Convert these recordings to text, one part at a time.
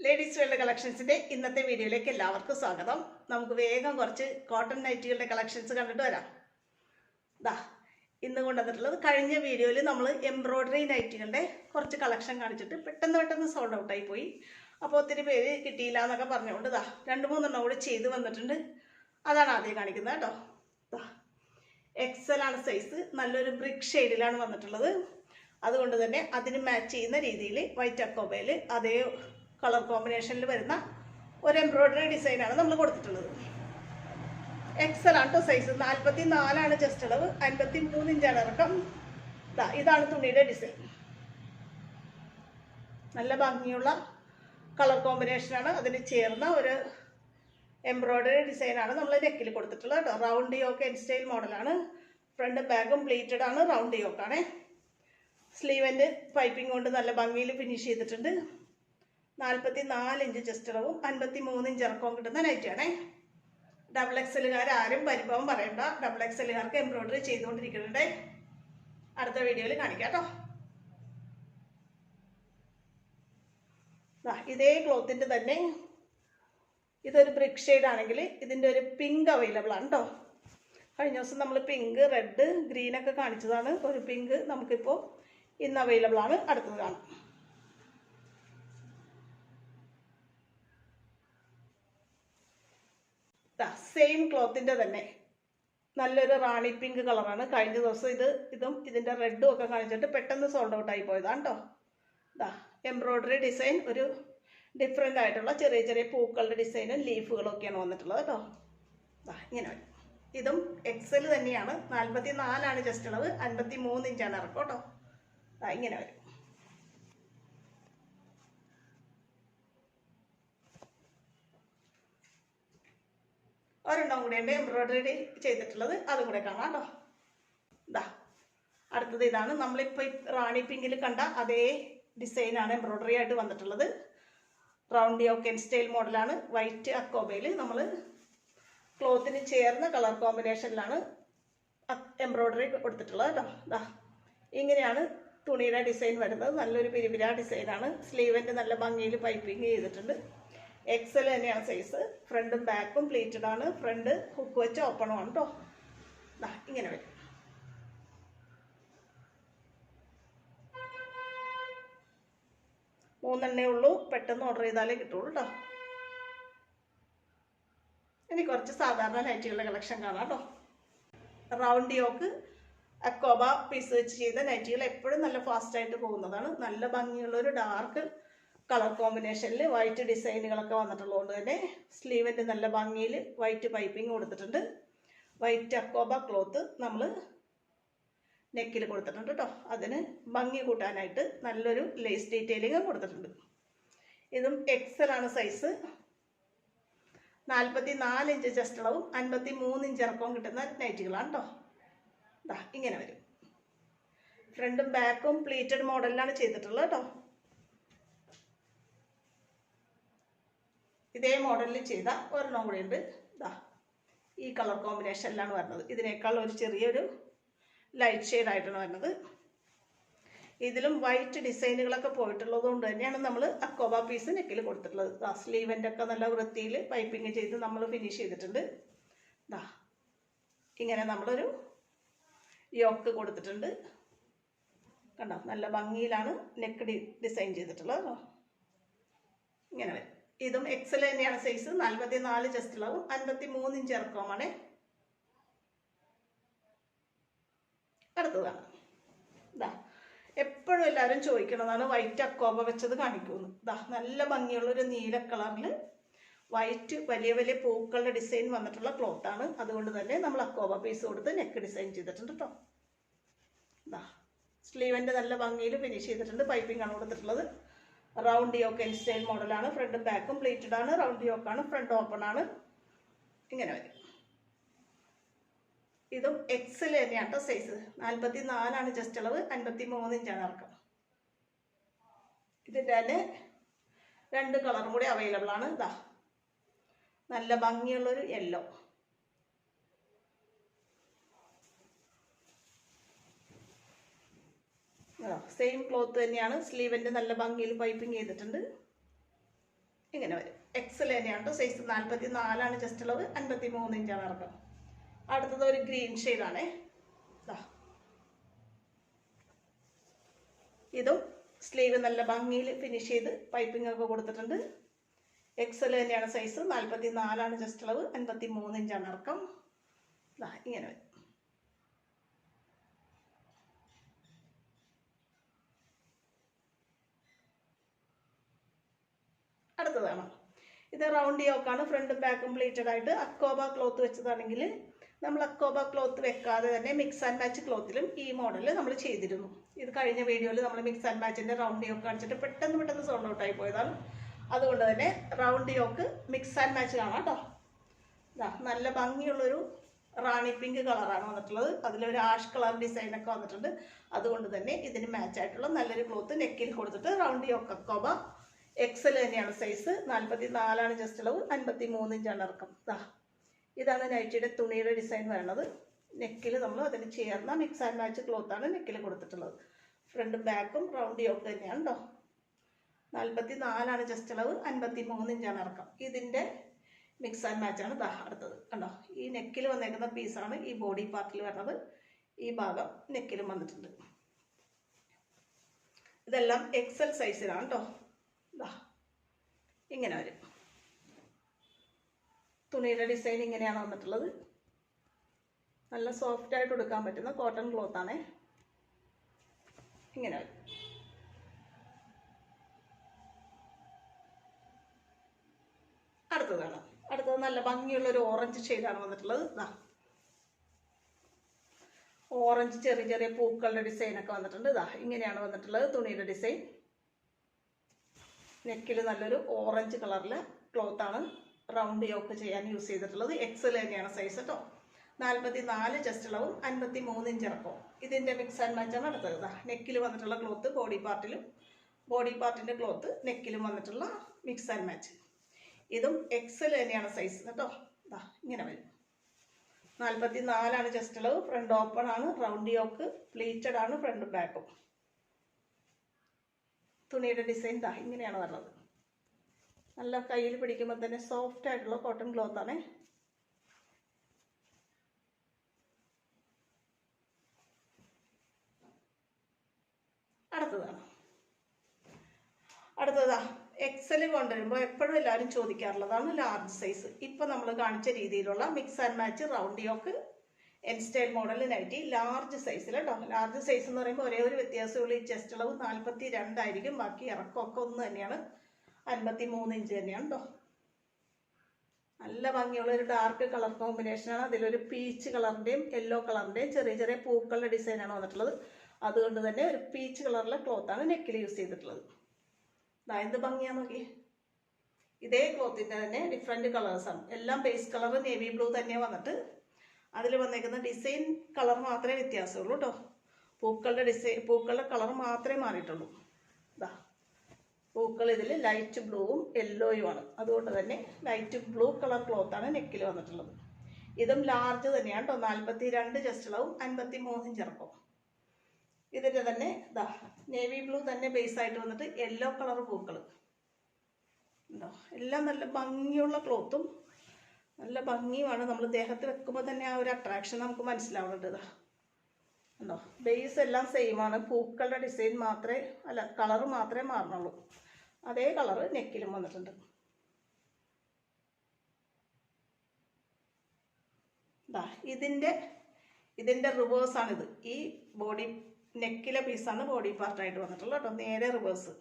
Ladies wear കളക്ഷൻസിന്റെ ഇന്നത്തെ വീഡിയോയിലേക്ക് എല്ലാവർക്കും സ്വാഗതം. നമുക്ക് വേഗം കുറച്ച് കോട്ടൺ നൈറ്റികളുടെ കളക്ഷൻസ് കണ്ടിട്ട് വരാം. ദാ ഇന്ന് കൊണ്ടുവന്നിട്ടുള്ളത് കഴിഞ്ഞ വീഡിയോയിൽ നമ്മൾ എംബ്രോയ്ഡറി നൈറ്റികളുടെ കുറച്ച് കളക്ഷൻ കാണിച്ചിട്ട് പെട്ടെന്ന് സോൾഡ് ഔട്ട് ആയി പോയി. അപ്പോൾ ഒത്തിരി പേര് കിട്ടിയില്ല എന്നൊക്കെ പറഞ്ഞുകൊണ്ട് ദാ 2-3 കൂടെ ചെയ്ത് വന്നിട്ടുണ്ട്. അതാണ് ആദ്യം കാണിക്കുന്നത് കേട്ടോ. ദാ എക്സൽ ആണ് സൈസ്, നല്ലൊരു ബ്രിക്ക് ഷെയ്ഡിലാണ് വന്നിട്ടുള്ളത്. അതുകൊണ്ട് തന്നെ അതിന് മാച്ച് ചെയ്യുന്ന രീതിയിൽ വൈറ്റ് അക്കോബയിൽ അതേ കളർ കോമ്പിനേഷനിൽ വരുന്ന ഒരു എംബ്രോയ്ഡറി ഡിസൈനാണ് നമ്മൾ കൊടുത്തിട്ടുള്ളത്. എക്സൽ ആണ് കേട്ടോ സൈസ്, 44 ചെസ്റ്റ് അളവ്, 53 ഇഞ്ചാണ് ഇറക്കം. ഇതാണ് തുണിയുടെ ഡിസൈൻ. നല്ല ഭംഗിയുള്ള കളർ കോമ്പിനേഷനാണ്, അതിന് ചേർന്ന ഒരു എംബ്രോയ്ഡറി ഡിസൈനാണ് നമ്മൾ നെക്കിൽ കൊടുത്തിട്ടുള്ളത് കേട്ടോ. റൗണ്ട് യോക്ക് എൻ സ്റ്റൈൽ മോഡലാണ്. ഫ്രണ്ട് ബാഗും പ്ലീറ്റഡ് ആണ്, റൗണ്ട് യോക്കാണ്. സ്ലീവൻ്റെ പൈപ്പിംഗ് കൊണ്ട് നല്ല ഭംഗിയിൽ ഫിനിഷ് ചെയ്തിട്ടുണ്ട്. 44 ഇഞ്ച് ചെസ്റ്റ് അളവും 53 ഇഞ്ച് ഇറക്കവും കിട്ടുന്ന നൈറ്റാണേ. ഡബിൾ എക്സലുകാർ ആരും പരിഭവം പറയണ്ട, ഡബിൾ എക്സലുകാർക്ക് എംബ്രോയ്ഡറി ചെയ്തുകൊണ്ടിരിക്കുന്നുണ്ട്. അടുത്ത വീഡിയോയിൽ കാണിക്കാം കേട്ടോ. ഇതേ ക്ലോത്തിൻ്റെ തന്നെ ഇതൊരു ബ്രിക്ക് ഷെയ്ഡ് ആണെങ്കിൽ ഇതിൻ്റെ ഒരു പിങ്ക് അവൈലബിൾ ആണ് കേട്ടോ. കഴിഞ്ഞ ദിവസം നമ്മൾ പിങ്ക്, റെഡ്, ഗ്രീനൊക്കെ കാണിച്ചതാണ്. ഒരു പിങ്ക് നമുക്കിപ്പോൾ ഇന്ന് അവൈലബിൾ ആണ്. അടുത്തത് കാണാം. സെയിം ക്ലോത്തിൻ്റെ തന്നെ നല്ലൊരു റാണി പിങ്ക് കളറാണ്. കഴിഞ്ഞ ദിവസം ഇതും ഇതിൻ്റെ റെഡും ഒക്കെ കാണിച്ചിട്ട് പെട്ടെന്ന് സോൾഡ് ഔട്ട് ആയി പോയതാണ് കേട്ടോ. എംബ്രോയ്ഡറി ഡിസൈൻ ഒരു ഡിഫറെൻ്റ് ആയിട്ടുള്ള ചെറിയ പൂക്കളുടെ ഡിസൈനും ലീഫുകളും ഒക്കെയാണ് വന്നിട്ടുള്ളത് കേട്ടോ. ഇങ്ങനെ വരും. ഇതും എക്സൽ തന്നെയാണ്. 44 ചെസ്റ്റ് അളവ്, 53 ഇഞ്ചാണ് ഇറക്കം കേട്ടോ. ഇങ്ങനെ വരും. ഒരെണ്ണം കൂടെയുണ്ട് എംബ്രോയ്ഡറി ചെയ്തിട്ടുള്ളത്, അതും കൂടെ കാണാം കേട്ടോ. അടുത്തത് ഇതാണ്. നമ്മളിപ്പോൾ റാണി പിങ്കിൽ കണ്ട അതേ ഡിസൈനാണ് എംബ്രോയ്ഡറി ആയിട്ട് വന്നിട്ടുള്ളത്. റൗണ്ട് യോക്ക് എൻ സ്റ്റൈൽ മോഡലാണ്. വൈറ്റ് അക്കോബയിൽ നമ്മൾ ക്ലോത്തിന് ചേർന്ന കളർ കോമ്പിനേഷനിലാണ് എംബ്രോയ്ഡറി കൊടുത്തിട്ടുള്ളത് കേട്ടോ. ഇങ്ങനെയാണ് തുണിയുടെ ഡിസൈൻ വരുന്നത്. നല്ലൊരു പിരിപിര ഡിസൈനാണ്. സ്ലീവിൻ്റെ നല്ല ഭംഗിയിൽ പൈപ്പിംഗ് ചെയ്തിട്ടുണ്ട്. എക്സൽ തന്നെയാണ് സൈസ്. ഫ്രണ്ടും ബാക്കും പ്ലീറ്റഡ് ആണ്. ഫ്രണ്ട് ഹുക്ക് വെച്ച് ഓപ്പണും ആണ് കേട്ടോ. ഇങ്ങനെ വരും. മൂന്നെണ്ണേ ഉള്ളൂ, പെട്ടെന്ന് ഓർഡർ ചെയ്താലേ കിട്ടുള്ളൂ കേട്ടോ. ഇനി കുറച്ച് സാധാരണ നൈറ്റികളുടെ കളക്ഷൻ കാണാം കേട്ടോ. റൗണ്ട് യോക്ക് അക്കോബ പീസ് വെച്ച് ചെയ്ത നൈറ്റികൾ എപ്പോഴും നല്ല ഫാസ്റ്റായിട്ട് പോകുന്നതാണ്. നല്ല ഭംഗിയുള്ളൊരു ഡാർക്ക് കളർ കോമ്പിനേഷനിൽ വൈറ്റ് ഡിസൈനുകളൊക്കെ വന്നിട്ടുള്ളതുകൊണ്ട് തന്നെ സ്ലീവിൻ്റെ നല്ല ഭംഗിയിൽ വൈറ്റ് പൈപ്പിംഗ് കൊടുത്തിട്ടുണ്ട്. വൈറ്റ് അക്കോബ ക്ലോത്ത് നമ്മൾ നെക്കിൽ കൊടുത്തിട്ടുണ്ട് കേട്ടോ. അതിന് ഭംഗി കൂട്ടാനായിട്ട് നല്ലൊരു ലേസ് ഡീറ്റെയിലിംഗ് കൊടുത്തിട്ടുണ്ട്. ഇതും എക്സൽ ആണ് സൈസ്. 44 ഇഞ്ച് ചെസ്റ്റ് അളവും 53 ഇഞ്ച് ഇറക്കവും കിട്ടുന്ന നൈറ്റികളാണ് കേട്ടോ. ഇങ്ങനെ വരും. ഫ്രണ്ടും ബാക്കും പ്ലീറ്റഡ് മോഡലിലാണ് ചെയ്തിട്ടുള്ളത് കേട്ടോ. ഇതേ മോഡലിൽ ചെയ്ത ഒരെണ്ണം കൂടെ ഉണ്ട്. ഈ കളർ കോമ്പിനേഷനിലാണ് വരുന്നത്. ഇതിനേക്കാൾ ഒരു ചെറിയൊരു ലൈറ്റ് ഷെയ്ഡായിട്ടാണ് വരുന്നത്. ഇതിലും വൈറ്റ് ഡിസൈനുകളൊക്കെ പോയിട്ടുള്ളത് കൊണ്ട് തന്നെയാണ് നമ്മൾ അക്കോബ പീസ് നെക്കിൽ കൊടുത്തിട്ടുള്ളത്. സ്ലീവൻ്റെ ഒക്കെ നല്ല വൃത്തിയിൽ പൈപ്പിംഗ് ചെയ്ത് നമ്മൾ ഫിനിഷ് ചെയ്തിട്ടുണ്ട്. ഇങ്ങനെ നമ്മളൊരു യോക്ക് കൊടുത്തിട്ടുണ്ട് കണ്ടോ. നല്ല ഭംഗിയിലാണ് നെക്ക് ഡിസൈൻ ചെയ്തിട്ടുള്ളത്. ഇങ്ങനെ വരും. ഇതും എക്സൽ തന്നെയാണ് സൈസ്. 44 ചെസ്റ്റ് അളവും 53 ഇഞ്ച് ഇറക്കവുമാണ്. അടുത്തതാണ്. എപ്പോഴും എല്ലാവരും ചോദിക്കണതാണ് വൈറ്റ് അക്കോബ വെച്ചത് കാണിക്കുമെന്ന്. നല്ല ഭംഗിയുള്ളൊരു നീല കളറിൽ വൈറ്റ് വലിയ പൂക്കളുടെ ഡിസൈൻ വന്നിട്ടുള്ള ക്ലോത്താണ്. അതുകൊണ്ട് തന്നെ നമ്മൾ അക്കോബ പീസ് കൊടുത്ത് നെക്ക് ഡിസൈൻ ചെയ്തിട്ടുണ്ട് കേട്ടോ. സ്ലീവിൻ്റെ നല്ല ഭംഗിയിൽ ഫിനിഷ് ചെയ്തിട്ടുണ്ട്. പൈപ്പിംഗ് ആണ് കൊടുത്തിട്ടുള്ളത്. റൗണ്ട് യോക്ക് എൻ സ്റ്റൈൽ മോഡലാണ്. ഫ്രണ്ടും ബാക്കും പ്ലീറ്റഡ് ആണ്. റൗണ്ട് യോക്കാണ്. ഫ്രണ്ട് ഓപ്പൺ ആണ്. ഇങ്ങനെ വരും. ഇതും എക്സൽ തന്നെയാണ് കേട്ടോ സൈസ്. 44 ചെസ്റ്റ് അളവ്, 53 ഇഞ്ചാണ് ഇറക്കം. ഇതിൻ്റെ തന്നെ 2 കളറും കൂടി അവൈലബിൾ ആണ്. നല്ല ഭംഗിയുള്ളൊരു യെല്ലോ. സെയിം ക്ലോത്ത് തന്നെയാണ്. സ്ലീവിൻ്റെ നല്ല ഭംഗിയിൽ പൈപ്പിംഗ് ചെയ്തിട്ടുണ്ട്. ഇങ്ങനെ വരും. എക്സൽ തന്നെയാണ് കേട്ടോ. സൈസ് 44 ജസ്റ്റ് അളവ്, 53 ഇഞ്ചാണ് ഇറക്കം. അടുത്തത് ഒരു ഗ്രീൻ ഷെയ്ഡാണേ. ഇതും സ്ലീവ് നല്ല ഭംഗിയിൽ ഫിനിഷ് ചെയ്ത് പൈപ്പിംഗ് ഒക്കെ കൊടുത്തിട്ടുണ്ട്. എക്സൽ തന്നെയാണ് സൈസ്, 44 ജസ്റ്റ് അളവ്, 53 ഇഞ്ചാണ് ഇറക്കം. ഇങ്ങനെ വരും. അടുത്തതാണ് ഇത് റൗണ്ട് യോക്കാണ്. ഫ്രണ്ടും ബാക്കും പ്ലീറ്റഡ് ആയിട്ട് അക്കോബ ക്ലോത്ത് വെച്ചതാണെങ്കിൽ നമ്മൾ അക്കോബ ക്ലോത്ത് വെക്കാതെ തന്നെ മിക്സ് ആൻഡ് മാച്ച് ക്ലോത്തിലും ഈ മോഡൽ നമ്മൾ ചെയ്തിരുന്നു. ഇത് കഴിഞ്ഞ വീഡിയോയിൽ നമ്മൾ മിക്സ് ആൻഡ് മാച്ചിന്റെ റൗണ്ട് യോക്ക് കാണിച്ചിട്ട് പെട്ടെന്ന് സോൾഡ് ഔട്ട് ആയി പോയതാണ്. അതുകൊണ്ട് തന്നെ round yoke mix and match കാണാം കേട്ടോ. നല്ല ഭംഗിയുള്ളൊരു റാണി പിങ്ക് കളറാണ് വന്നിട്ടുള്ളത്. അതിലൊരു ആഷ് കളർ ഡിസൈനൊക്കെ വന്നിട്ടുണ്ട്. അതുകൊണ്ട് തന്നെ ഇതിന് മാച്ച് ആയിട്ടുള്ള നല്ലൊരു ക്ലോത്ത് നെക്കിൽ കൊടുത്തിട്ട് റൗണ്ട് യോക്ക് അക്കോബ. എക്സൽ തന്നെയാണ് സൈസ്, 44 ജസ്റ്റ് അളവ്, 53 ഇഞ്ചാണ് ഇറക്കം. ഇതാണ് നൈറ്റിയുടെ തുണിയുടെ ഡിസൈൻ വരുന്നത്. നെക്കിൽ നമ്മൾ അതിന് ചേർന്ന മിക്സ് ആൻഡ് മാച്ച് ക്ലോത്താണ് നെക്കിൽ കൊടുത്തിട്ടുള്ളത്. ഫ്രണ്ടും ബാക്കും റൗണ്ട് യോക്ക് തന്നെയാണ് കേട്ടോ. 44 ജസ്റ്റ് അളവ്, 53 ഇഞ്ചാണ് ഇറക്കം. ഇതിൻ്റെ മിക്സ് ആൻഡ് മാച്ചാണ് അടുത്തത് കണ്ടോ. ഈ നെക്കിൽ വന്നേക്കുന്ന പീസാണ് ഈ ബോഡി പാർട്ടിൽ വരുന്നത്. ഈ ഭാഗം നെക്കിലും വന്നിട്ടുണ്ട്. ഇതെല്ലാം എക്സൽ സൈസിലാണ് കേട്ടോ. ഇങ്ങനെ വരും. തുണിയുടെ ഡിസൈൻ ഇങ്ങനെയാണ് വന്നിട്ടുള്ളത്. നല്ല സോഫ്റ്റ് ആയിട്ട് എടുക്കാൻ പറ്റുന്ന കോട്ടൺ ക്ലോത്ത് ആണ്. ഇങ്ങനെ വരും. അടുത്തത് നല്ല ഭംഗിയുള്ള ഒരു ഓറഞ്ച് ഷെയ്ഡാണ് വന്നിട്ടുള്ളത്. ഓറഞ്ച് ചെറിയ പൂക്കളുടെ ഡിസൈൻ ഒക്കെ വന്നിട്ടുണ്ട്. ഇങ്ങനെയാണ് വന്നിട്ടുള്ളത് തുണിയുടെ ഡിസൈൻ. നെക്കിൽ നല്ലൊരു ഓറഞ്ച് കളറിലെ ക്ലോത്ത് ആണ് റൗണ്ട് യോക്ക് ചെയ്യാൻ യൂസ് ചെയ്തിട്ടുള്ളത്. എക്സൽ തന്നെയാണ് സൈസ് കേട്ടോ. 44 ജസ്റ്റ് അളവും, 53 ഇഞ്ച് ഇറക്കവും. ഇതിന്റെ മിക്സ് ആൻഡ് മാച്ചാണ് അടുത്തത്. നെക്കിൽ വന്നിട്ടുള്ള ക്ലോത്ത് ബോഡി പാർട്ടിലും, ബോഡി പാർട്ടിന്റെ ക്ലോത്ത് നെക്കിലും വന്നിട്ടുള്ള മിക്സ് ആൻഡ് മാച്ച്. ഇതും എക്സൽ തന്നെയാണ് സൈസ് കേട്ടോ. ഇങ്ങനെ വരും. 44 ജസ്റ്റ് അളവ്. ഫ്രണ്ട് ഓപ്പൺ ആണ്, റൗണ്ട് യോക്ക്, പ്ലീറ്റഡ് ആണ് ഫ്രണ്ടും ബാക്കും. തുണിയുടെ ഡിസൈൻ ഇങ്ങനെയാണ് വരുന്നത്. നല്ല കയ്യിൽ പിടിക്കുമ്പോൾ തന്നെ സോഫ്റ്റ് ആയിട്ടുള്ള കോട്ടൺ ക്ലോത്ത് ആണ്. അടുത്തതാ എക്സൽ കൊണ്ടുവരുമ്പോൾ എപ്പോഴും എല്ലാവരും ചോദിക്കാറുള്ളതാണ് ലാർജ് സൈസ്. ഇപ്പൊ നമ്മൾ കാണിച്ച രീതിയിലുള്ള mix and match round yoke എൻ സ്റ്റൈൽ മോഡൽ നൈറ്റി ലാർജ് സൈസിൽ കേട്ടോ. ലാർജ് സൈസ് എന്ന് പറയുമ്പോൾ ഒരേ ഒരു വ്യത്യാസമുള്ള ഈ ചെസ്റ്റ് അളവ് 42 ആയിരിക്കും. ബാക്കി ഇറക്കമൊക്കെ ഒന്ന് തന്നെയാണ്, 53 ഇഞ്ച് തന്നെയാണ് കേട്ടോ. നല്ല ഭംഗിയുള്ള ഒരു ഡാർക്ക് കളർ കോമ്പിനേഷനാണ്. അതിലൊരു പീച്ച് കളറിന്റെയും യെല്ലോ കളറിന്റെയും ചെറിയ പൂക്കളുടെ ഡിസൈനാണ് വന്നിട്ടുള്ളത്. അതുകൊണ്ട് തന്നെ ഒരു പീച്ച് കളറിലെ ക്ലോത്താണ് നെക്കിൽ യൂസ് ചെയ്തിട്ടുള്ളത്. എന്ത് ഭംഗിയാ നോക്കി. ഇതേ ക്ലോത്തിന്റെ തന്നെ ഡിഫറെന്റ് കളേഴ്സാണ്. എല്ലാം ബേസ് കളർ നേവി ബ്ലൂ തന്നെ വന്നിട്ട് അതിൽ വന്നേക്കുന്ന ഡിസൈൻ കളർ മാത്രമേ വ്യത്യാസമുള്ളൂ കേട്ടോ. പൂക്കളുടെ കളർ മാത്രമേ മാറിയിട്ടുള്ളൂ. പൂക്കൾ ഇതിൽ ലൈറ്റ് ബ്ലൂവും യെല്ലോയുമാണ്. അതുകൊണ്ട് തന്നെ ലൈറ്റ് ബ്ലൂ കളർ ക്ലോത്താണ് നെക്കിൽ വന്നിട്ടുള്ളത്. ഇതും ലാർജ് തന്നെയാണ് കേട്ടോ. 42 ജസ്റ്റ് അളവും, 53 ഇഞ്ച് ഇറക്കും. ഇതിൻ്റെ തന്നെ നേവി ബ്ലൂ തന്നെ ബേസ് ആയിട്ട് വന്നിട്ട് യെല്ലോ കളർ പൂക്കൾ ഉണ്ടോ. എല്ലാം നല്ല ഭംഗിയുള്ള ക്ലോത്തും നല്ല ഭംഗിയുമാണ്. നമ്മൾ ദേഹത്ത് വെക്കുമ്പോൾ തന്നെ ആ ഒരു അട്രാക്ഷൻ നമുക്ക് മനസ്സിലാവുന്നുണ്ട്. ഉണ്ടോ, ബേസ് എല്ലാം സെയിം ആണ്. പൂക്കളുടെ ഡിസൈൻ മാത്രമേ കളർ മാത്രമേ മാറണുള്ളൂ. അതേ കളർ നെക്കിലും വന്നിട്ടുണ്ട്. ഇതിന്റെ റിവേഴ്സ് ആണിത്. ഈ ബോഡി നെക്കിലെ പീസാണ് ബോഡി പാർട്ടായിട്ട് വന്നിട്ടുള്ളത് കേട്ടോ. നേരെ റിവേഴ്സ്.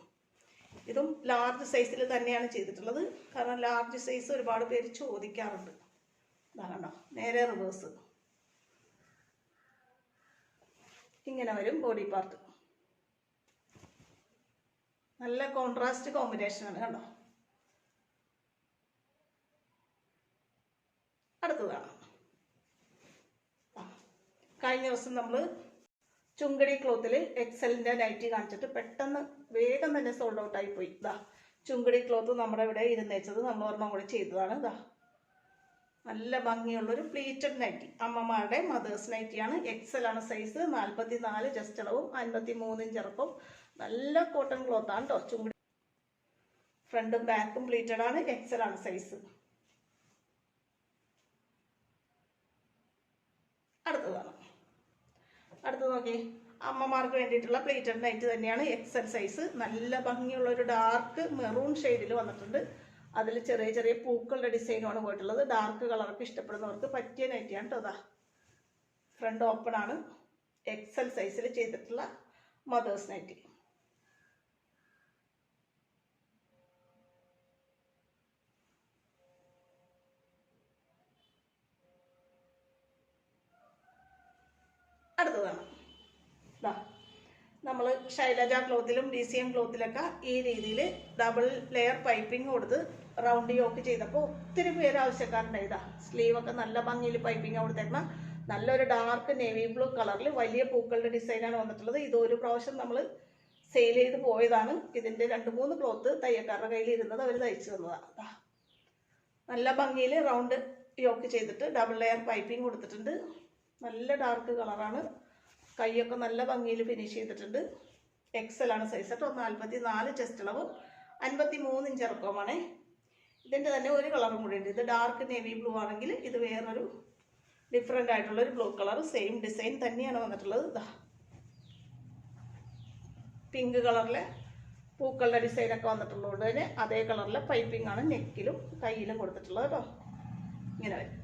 ഇതും ലാർജ് സൈസിൽ തന്നെയാണ് ചെയ്തിട്ടുള്ളത്. കാരണം ലാർജ് സൈസ് ഒരുപാട് പേര് ചോദിക്കാറുണ്ട്. കണ്ടോ, നേരെ റിവേഴ്സ്. ഇങ്ങനെ വരും ബോഡി പാർട്ട്. നല്ല കോൺട്രാസ്റ്റ് കോമ്പിനേഷനാണ് കണ്ടോ. അടുത്തതാണ് കഴിഞ്ഞ ദിവസം നമ്മൾ ചുങ്കടി ക്ലോത്തിൽ എക്സലിന്റെ നൈറ്റി കാണിച്ചിട്ട് പെട്ടെന്ന് വേഗം തന്നെ സോൾഡ് ഔട്ട് ആയി പോയി. ചുങ്കടി ക്ലോത്ത് നമ്മുടെ ഇവിടെ ഇരുന്നേച്ചത് നമ്മൾ ഒരെണ്ണം കൂടി ചെയ്തതാണ്. നല്ല ഭംഗിയുള്ളൊരു പ്ലീറ്റഡ് നൈറ്റി, അമ്മമാരുടെ മദേഴ്സ് നൈറ്റിയാണ്. എക്സൽ ആണ് സൈസ്, 44 ജസ്റ്റ് അളവും, 53 ഇഞ്ച് ഇറക്കും. നല്ല കോട്ടൺ ക്ലോത്ത് ആണ് കേട്ടോ. ചുങ്കടി ഫ്രണ്ടും ബാക്കും പ്ലീറ്റഡ് ആണ്, എക്സൽ ആണ് സൈസ്. അടുത്തത് നോക്കി, അമ്മമാർക്ക് വേണ്ടിയിട്ടുള്ള പ്ലീറ്റഡ് നൈറ്റ് തന്നെയാണ്, എക്സൽ സൈസ്. നല്ല ഭംഗിയുള്ള ഒരു ഡാർക്ക് മെറൂൺ ഷെയ്ഡിൽ വന്നിട്ടുണ്ട്. അതിൽ ചെറിയ ചെറിയ പൂക്കളുടെ ഡിസൈനുമാണ് പോയിട്ടുള്ളത്. ഡാർക്ക് കളറൊക്കെ ഇഷ്ടപ്പെടുന്നവർക്ക് പറ്റിയ നൈറ്റിയാണ് കേട്ടോ. ഫ്രണ്ട് ഓപ്പൺ ആണ്, എക്സൽ സൈസിൽ ചെയ്തിട്ടുള്ള മദേഴ്സ് നൈറ്റി. അടുത്തതാണ് നമ്മൾ ശൈലജ ക്ലോത്തിലും DCM ക്ലോത്തിലൊക്കെ ഈ രീതിയിൽ ഡബിൾ ലെയർ പൈപ്പിംഗ് കൊടുത്ത് റൗണ്ട് യോക്ക് ചെയ്തപ്പോൾ ഒത്തിരി പേര് ആവശ്യക്കാരുണ്ടായതാ. സ്ലീവൊക്കെ നല്ല ഭംഗിയിൽ പൈപ്പിംഗ് കൊടുത്തേക്കുന്ന നല്ലൊരു ഡാർക്ക് നേവി ബ്ലൂ കളറിൽ വലിയ പൂക്കളുടെ ഡിസൈനാണ് വന്നിട്ടുള്ളത്. ഇത് ഒരു പ്രാവശ്യം നമ്മൾ സെയിൽ ചെയ്ത് പോയതാണ്. ഇതിൻ്റെ 2-3 ക്ലോത്ത് തയ്യക്കാരുടെ കയ്യിൽ ഇരുന്നത് അവർ തയ്ച്ചു തന്നതാണ്. നല്ല ഭംഗിയിൽ റൗണ്ട് യോക്ക് ചെയ്തിട്ട് ഡബിൾ ലെയർ പൈപ്പിംഗ് കൊടുത്തിട്ടുണ്ട്. നല്ല ഡാർക്ക് കളറാണ്. കൈയൊക്കെ നല്ല ഭംഗിയിൽ ഫിനിഷ് ചെയ്തിട്ടുണ്ട്. എക്സൽ ആണ് സൈസ് കേട്ടോ. 44 ചെസ്റ്റ് അളവും 53 ഇഞ്ച് ഇറക്കവുമാണ്. ഇതിൻ്റെ തന്നെ ഒരു കളറും കൂടി ഉണ്ട്. ഇത് ഡാർക്ക് നേവി ബ്ലൂ ആണെങ്കിൽ ഇത് വേറൊരു ഡിഫറെൻ്റ് ആയിട്ടുള്ളൊരു ബ്ലൂ കളർ. സെയിം ഡിസൈൻ തന്നെയാണ് വന്നിട്ടുള്ളത്. ഇതാ പിങ്ക് കളറിലെ പൂക്കളുടെ ഡിസൈനൊക്കെ വന്നിട്ടുള്ളതുകൊണ്ട് തന്നെ അതേ കളറിലെ പൈപ്പിംഗ് ആണ് നെക്കിലും കയ്യിലും കൊടുത്തിട്ടുള്ളത് കേട്ടോ. ഇങ്ങനെ വരും.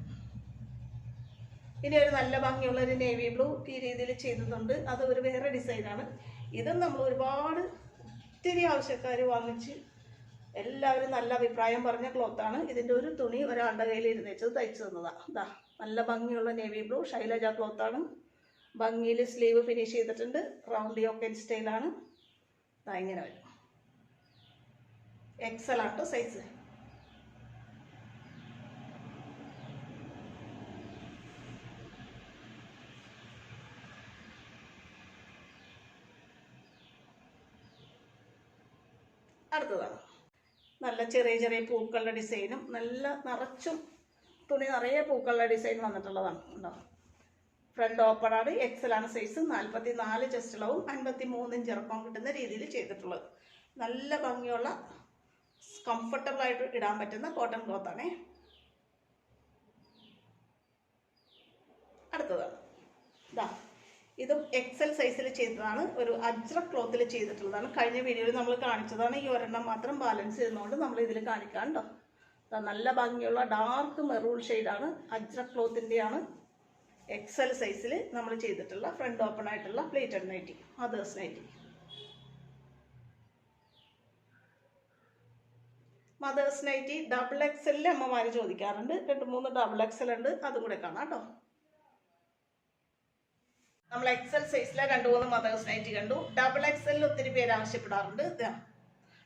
ഇനി ഒരു നല്ല ഭംഗിയുള്ള ഒരു നേവി ബ്ലൂ ഈ രീതിയിൽ ചെയ്തിട്ടുണ്ട്. അത് ഒരു വേറെ ഡിസൈനാണ്. ഇതും നമ്മൾ ഒരുപാട് ഒത്തിരി ആവശ്യക്കാർ വാങ്ങിച്ച് എല്ലാവരും നല്ല അഭിപ്രായം പറഞ്ഞ ക്ലോത്താണ്. ഇതിൻ്റെ ഒരു തുണി ഒരാളുടെ കയ്യിൽ ഇരുന്ന് വെച്ചത് തയ്ച്ചു തന്നതാണ്. ഇതാ നല്ല ഭംഗിയുള്ള നേവി ബ്ലൂ ശൈലജ ക്ലോത്താണ്. ഭംഗിയിൽ സ്ലീവ് ഫിനിഷ് ചെയ്തിട്ടുണ്ട്. റൗണ്ട് യോക്കൻ സ്റ്റൈലാണ്. ഇങ്ങനെ വരും. എക്സൽ ആട്ടോ സൈസ്. അടുത്തതാണ് നല്ല ചെറിയ ചെറിയ പൂക്കളുടെ ഡിസൈനും നല്ല നിറച്ചും തുണി നിറയെ പൂക്കളുടെ ഡിസൈൻ വന്നിട്ടുള്ളതാണ്. ഉണ്ടോ? ഫ്രണ്ട് ഓപ്പൺ ആണ്, എക്സൽ ആണ് സൈസ്. 44 ചെസ്റ്റ് അളവും 53 ഇഞ്ച് ഇറക്കം കിട്ടുന്ന രീതിയിൽ ചെയ്തിട്ടുള്ളത്. നല്ല ഭംഗിയുള്ള കംഫർട്ടബിൾ ആയിട്ട് ഇടാൻ പറ്റുന്ന കോട്ടൺ ക്ലോത്ത് ആണേ. അടുത്തതാണ് ഇതും എക്സൽ സൈസിൽ ചെയ്തതാണ്. ഒരു അജ്രക് ക്ലോത്തിൽ ചെയ്തിട്ടുള്ളതാണ്. കഴിഞ്ഞ വീഡിയോയിൽ നമ്മൾ കാണിച്ചതാണ്. ഈ ഒരെണ്ണം മാത്രം ബാലൻസ് ചെയ്യുന്നതുകൊണ്ട് നമ്മൾ ഇതിൽ കാണിക്കാം കേട്ടോ. നല്ല ഭംഗിയുള്ള ഡാർക്ക് മെറൂൺ ഷെയ്ഡാണ്. അജ്രക് ക്ലോത്തിൻ്റെയാണ്. എക്സൽ സൈസിൽ നമ്മൾ ചെയ്തിട്ടുള്ള ഫ്രണ്ട് ഓപ്പൺ ആയിട്ടുള്ള pleated nighty, mothers nighty. Mothers nighty double എക്സലിൽ അമ്മമാർ ചോദിക്കാറുണ്ട്. 2-3 ഡബിൾ എക്സൽ ഉണ്ട്, അതും കൂടെ കാണാം കേട്ടോ. നമ്മൾ എക്സൽ സൈസിലെ 2-3 മദേഴ്സ് നൈറ്റി കണ്ടു. ഡബിൾ എക്സലിൽ ഒത്തിരി പേര് ആവശ്യപ്പെടാറുണ്ട്.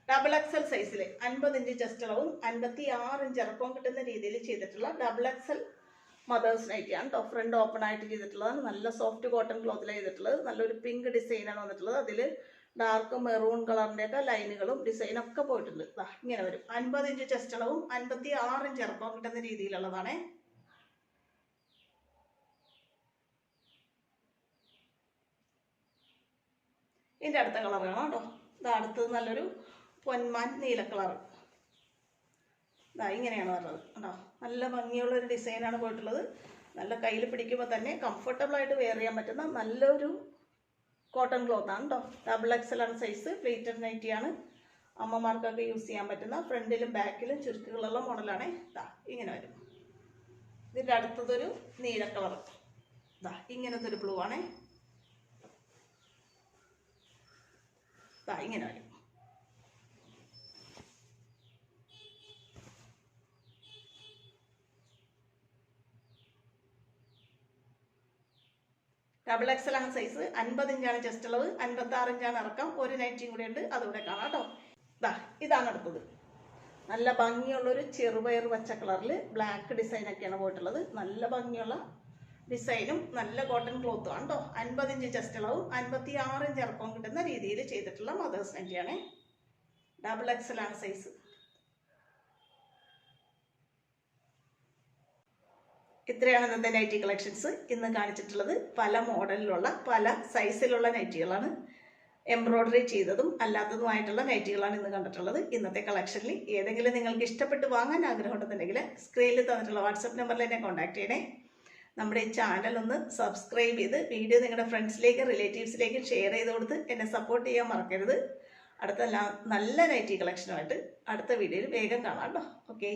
ഡബിൾ എക്സൽ സൈസിൽ 50 ഇഞ്ച് ചെസ്റ്റ് അളവും 56 ഇഞ്ച് ഇറക്കവും കിട്ടുന്ന രീതിയിൽ ചെയ്തിട്ടുള്ള ഡബിൾ എക്സൽ മദേഴ്സ് നൈറ്റി ആണ് കേട്ടോ. ഫ്രണ്ട് ഓപ്പൺ ആയിട്ട് ചെയ്തിട്ടുള്ളതാണ്. നല്ല സോഫ്റ്റ് കോട്ടൺ ക്ലോത്തിലാണ് ചെയ്തിട്ടുള്ളത്. നല്ലൊരു പിങ്ക് ഡിസൈനാണ് വന്നിട്ടുള്ളത്. അതിൽ ഡാർക്ക് മെറൂൺ കളറിൻ്റെയൊക്കെ ലൈനുകളും ഡിസൈനൊക്കെ പോയിട്ടുണ്ട്. ഇങ്ങനെ വരും. 50 ഇഞ്ച് ചെസ്റ്റ് അളവും 56 ഇഞ്ച് ഇറക്കവും കിട്ടുന്ന രീതിയിലുള്ളതാണ്. ഇതിൻ്റെ അടുത്ത കളർ കാണാം കേട്ടോ. അടുത്തത് നല്ലൊരു പൊന്മാൻ നീല കളർ. ഇങ്ങനെയാണ് പറഞ്ഞത് കേട്ടോ. നല്ല ഭംഗിയുള്ള ഒരു ഡിസൈനാണ് പോയിട്ടുള്ളത്. നല്ല കയ്യിൽ പിടിക്കുമ്പോൾ തന്നെ കംഫർട്ടബിളായിട്ട് വെയർ ചെയ്യാൻ പറ്റുന്ന നല്ലൊരു കോട്ടൺ ക്ലോത്താണ് കേട്ടോ. ഡബിൾ എക്സൽ ആണ് സൈസ്. പ്ലേറ്റഡ് നൈറ്റിയാണ്. അമ്മമാർക്കൊക്കെ യൂസ് ചെയ്യാൻ പറ്റുന്ന ഫ്രണ്ടിലും ബാക്കിലും ചുരുക്കുകളുള്ള മോഡലാണ്. ഇങ്ങനെ വരും. ഇതിൻ്റെ അടുത്തതൊരു നീല കളർ. ഇങ്ങനത്തെ ഒരു ബ്ലൂ ആണേ. ഇങ്ങനെ വരും. ഡബിൾ എക്സൽ ആണ് സൈസ്. 50 ഇഞ്ചാണ് ചെസ്റ്റ് അളവ്, 56 ഇഞ്ചാണ് ഇറക്കം. ഒരു നൈറ്റിയും കൂടെ ഉണ്ട്, അതുകൂടെ കാണാം കേട്ടോ. ഇതാണ് അടുത്തത്. നല്ല ഭംഗിയുള്ളൊരു ചെറുപയർ പച്ച കളറിൽ ബ്ലാക്ക് ഡിസൈനൊക്കെയാണ് പോയിട്ടുള്ളത്. നല്ല ഭംഗിയുള്ള ഡിസൈനും നല്ല കോട്ടൺ ക്ലോത്തും ആണ് കേട്ടോ. 50 ഇഞ്ച് ചെസ്റ്റ് അളവും 56 ഇഞ്ച് ഇറക്കവും കിട്ടുന്ന രീതിയിൽ ചെയ്തിട്ടുള്ള മദേഴ്സ് നൈറ്റിയാണ്. ഡബിൾ എക്സൽ ആണ് സൈസ്. ഇത്രയാണ് ഇന്നത്തെ നൈറ്റി കളക്ഷൻസ്. ഇന്ന് കാണിച്ചിട്ടുള്ളത് പല മോഡലിലുള്ള പല സൈസിലുള്ള നൈറ്റികളാണ്. എംബ്രോയ്ഡറി ചെയ്തതും അല്ലാത്തതുമായിട്ടുള്ള നൈറ്റികളാണ് ഇന്ന് കണ്ടിട്ടുള്ളത്. ഇന്നത്തെ കളക്ഷനിൽ ഏതെങ്കിലും നിങ്ങൾക്ക് ഇഷ്ടപ്പെട്ട് വാങ്ങാൻ ആഗ്രഹമുണ്ടെന്നുണ്ടെങ്കിൽ സ്ക്രീനിൽ തന്നിട്ടുള്ള വാട്സപ്പ് നമ്പറിൽ എന്നെ കോൺടാക്ട് ചെയ്യണേ. നമ്മുടെ ഈ ചാനൽ ഒന്ന് സബ്സ്ക്രൈബ് ചെയ്ത് വീഡിയോ നിങ്ങളുടെ ഫ്രണ്ട്സിലേക്കും റിലേറ്റീവ്സിലേക്കും ഷെയർ ചെയ്ത് കൊടുത്ത് എന്നെ സപ്പോർട്ട് ചെയ്യാൻ മറക്കരുത്. അടുത്ത നല്ല നൈറ്റി കളക്ഷനുമായിട്ട് അടുത്ത വീഡിയോയിൽ വേഗം കാണാം കേട്ടോ. ഓക്കെ.